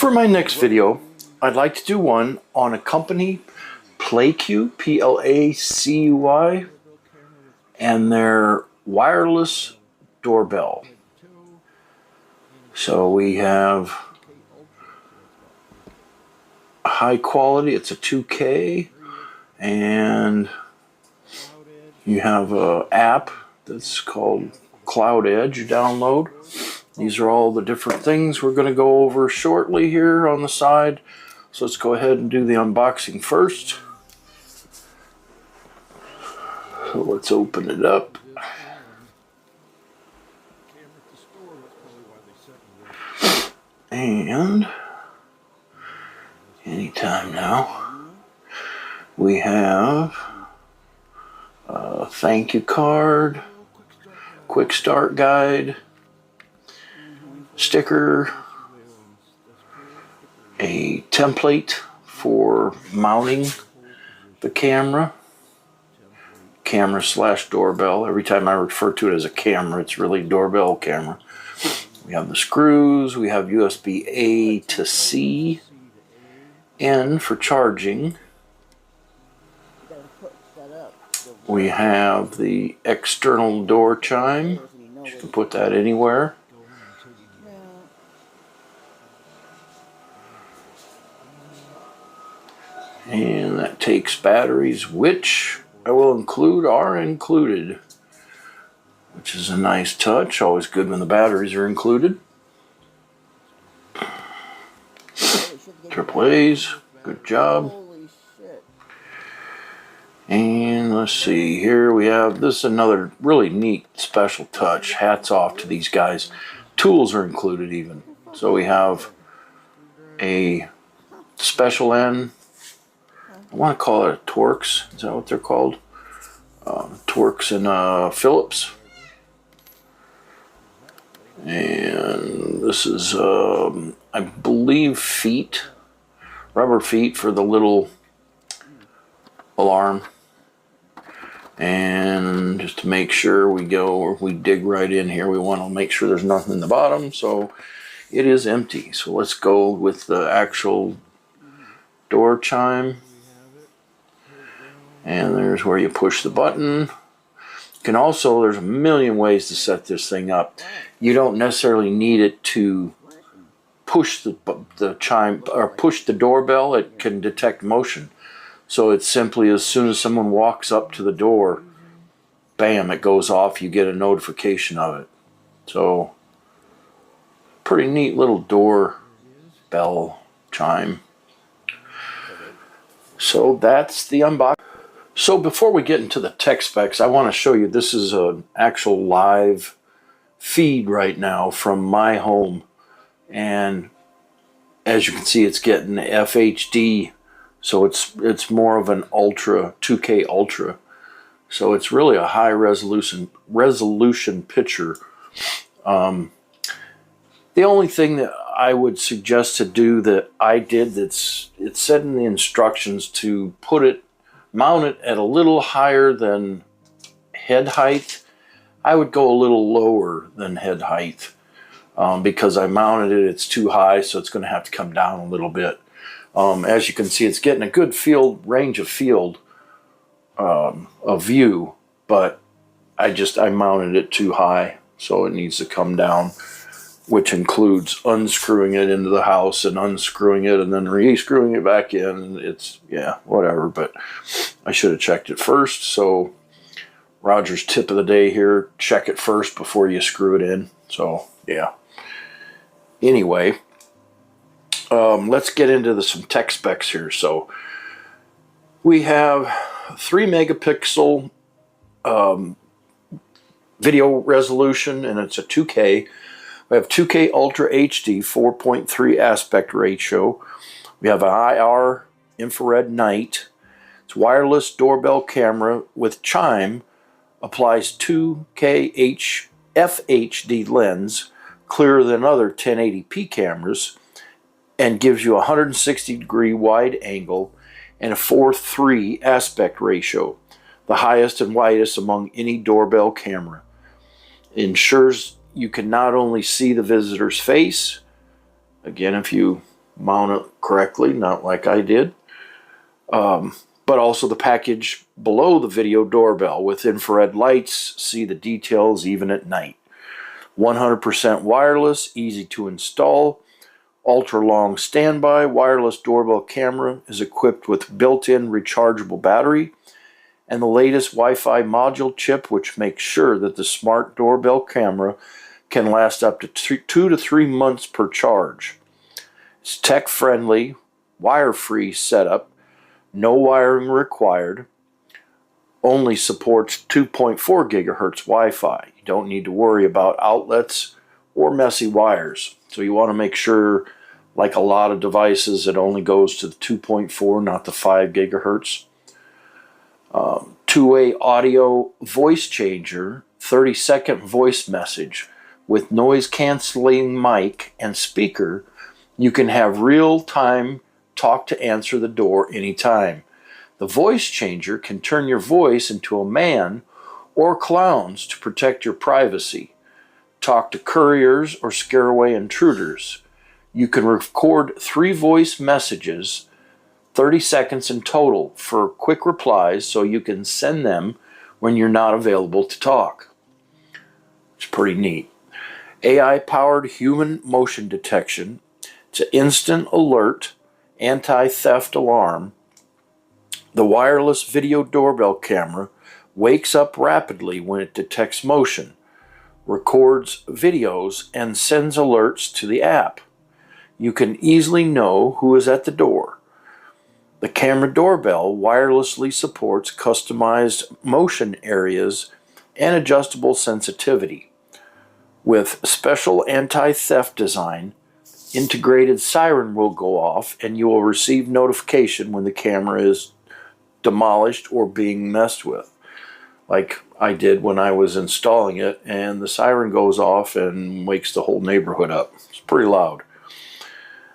For my next video, I'd like to do one on a company, Placuy, P-L-A-C-U-Y, and their wireless doorbell. So we have high quality, it's a 2K, and you have an app that's called Cloud Edge you download. These are all the different things we're going to go over shortly here on the side. So let's go ahead and do the unboxing first. So let's open it up. And anytime now, we have a thank you card, quick start guide, sticker, a template for mounting the camera slash doorbell. Every time I refer to it as a camera, it's really doorbell camera. We have the screws, we have USB A to C, N for charging. We have the external door chime. You can put that anywhere. And that takes batteries, which I will include are included, which is a nice touch. Always good when the batteries are included. Triple A's, good job. And let's see, here we have, this is another really neat special touch. Hats off to these guys. Tools are included even. So we have a special end. I want to call it a Torx. Is that what they're called? Torx and Phillips. And this is, I believe, feet. Rubber feet for the little alarm. And just to make sure we dig right in here, we want to make sure there's nothing in the bottom. So it is empty. So let's go with the actual door chime. And there's where you push the button. You can also, there's a million ways to set this thing up. You don't necessarily need it to push the chime or push the doorbell. It can detect motion. So it's simply as soon as someone walks up to the door, bam, it goes off. You get a notification of it. So pretty neat little doorbell chime. So that's the unboxing. So before we get into the tech specs, I want to show you, this is an actual live feed right now from my home. And as you can see, it's getting FHD. So it's more of an ultra, 2K ultra. So it's really a high resolution picture. The only thing that I would suggest to do that I did, it's said in the instructions to mount it at a little higher than head height. I would go a little lower than head height because I mounted it, it's too high, so it's going to have to come down a little bit. As you can see, it's getting a good range of field of view, but I mounted it too high, so it needs to come down, which includes unscrewing it into the house and unscrewing it and then re-screwing it back in. It's, yeah, whatever, but I should have checked it first. So Roger's tip of the day here, check it first before you screw it in. So yeah. Anyway, let's get into some tech specs here. So we have 3 megapixel video resolution, and it's a 2K. We have 2K Ultra HD 4.3 aspect ratio. We have an IR infrared night. It's wireless doorbell camera with chime. Applies 2K FHD lens, clearer than other 1080p cameras, and gives you a 160-degree wide angle and a 4:3 aspect ratio, the highest and widest among any doorbell camera. It ensures you can not only see the visitor's face, again, if you mount it correctly, not like I did. But also the package below the video doorbell with infrared lights, see the details even at night. 100% wireless, easy to install, ultra-long standby. Wireless doorbell camera is equipped with built-in rechargeable battery and the latest Wi-Fi module chip, which makes sure that the smart doorbell camera can last up to 2 to 3 months per charge. It's tech-friendly, wire-free setup, no wiring required, only supports 2.4 gigahertz Wi-Fi. You don't need to worry about outlets or messy wires. So you want to make sure, like a lot of devices, it only goes to the 2.4, not the 5 gigahertz. Two-way audio voice changer, 30-second voice message with noise-canceling mic and speaker. You can have real-time talk to answer the door anytime. The voice changer can turn your voice into a man or clowns to protect your privacy. Talk to couriers or scare away intruders. You can record 3 voice messages, 30 seconds in total, for quick replies so you can send them when you're not available to talk. It's pretty neat. AI-powered human motion detection. It's an instant alert, anti-theft alarm. The wireless video doorbell camera wakes up rapidly when it detects motion, records videos, and sends alerts to the app. You can easily know who is at the door. The camera doorbell wirelessly supports customized motion areas and adjustable sensitivity. With special anti-theft design, integrated siren will go off and you will receive notification when the camera is demolished or being messed with. Like I did when I was installing it, and the siren goes off and wakes the whole neighborhood up. It's pretty loud.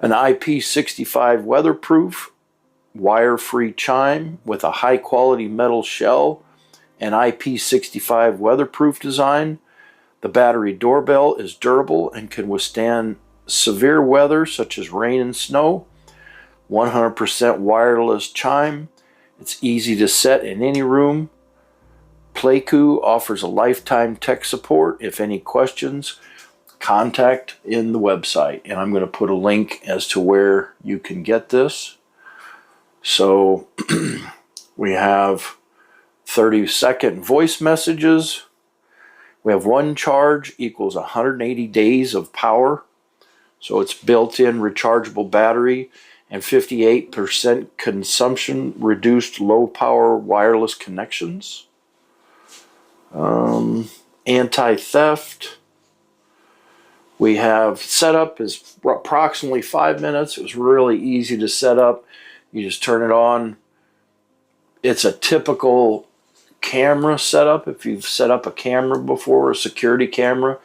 An IP65 weatherproof, wire-free chime with a high-quality metal shell and IP65 weatherproof design. The battery doorbell is durable and can withstand severe weather such as rain and snow. 100% wireless chime. It's easy to set in any room. Placuy offers a lifetime tech support. If any questions, contact in the website. And I'm going to put a link as to where you can get this. So we have 30-second voice messages. We have 1 charge equals 180 days of power. So it's built-in rechargeable battery and 58% consumption reduced low-power wireless connections. Anti-theft. We have setup is approximately 5 minutes. It was really easy to set up. You just turn it on. It's a typical camera setup. If you've set up a camera before, a security camera,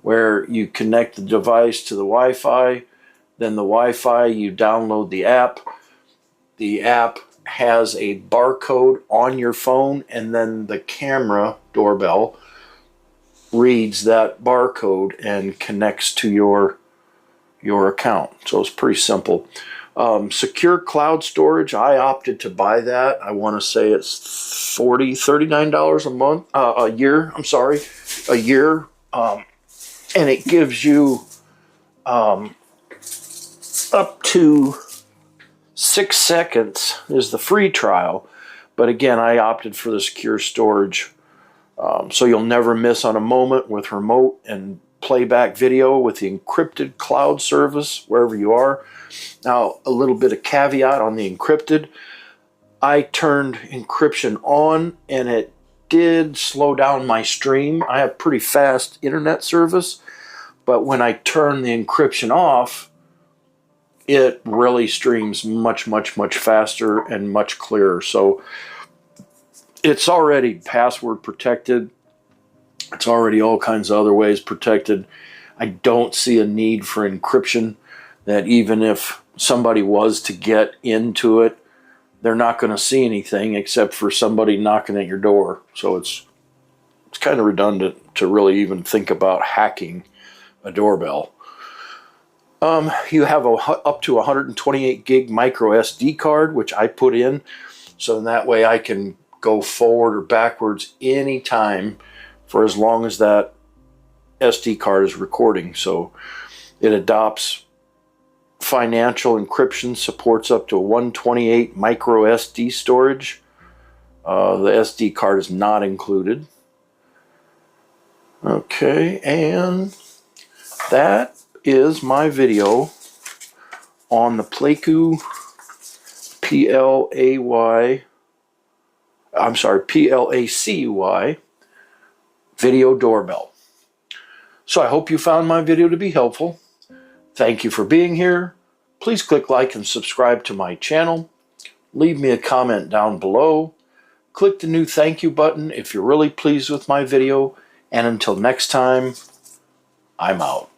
where you connect the device to the Wi-Fi, then the Wi-Fi, you download the app. The app has a barcode on your phone, and then the camera doorbell reads that barcode and connects to your account. So it's pretty simple. Secure cloud storage, I opted to buy that. I want to say it's $39 a month, a year. I'm sorry, a year. And it gives you up to 6 seconds is the free trial. But again, I opted for the secure storage. So you'll never miss on a moment with remote and playback video with the encrypted cloud service wherever you are. Now, a little bit of caveat on the encrypted. I turned encryption on and it did slow down my stream. I have pretty fast internet service, but when I turn the encryption off, it really streams much, much, much faster and much clearer. So it's already password protected. It's already all kinds of other ways protected. I don't see a need for encryption, that even if somebody was to get into it, they're not going to see anything except for somebody knocking at your door. So it's kind of redundant to really even think about hacking a doorbell. You have up to 128 gig micro SD card, which I put in, so that way I can go forward or backwards anytime for as long as that SD card is recording. So it adopts financial encryption, supports up to 128 micro SD storage. The SD card is not included. Okay, and that is my video on the Placuy Placuy video doorbell. So I hope you found my video to be helpful. Thank you for being here. Please click like and subscribe to my channel. Leave me a comment down below. Click the new thank you button if you're really pleased with my video. And until next time, I'm out.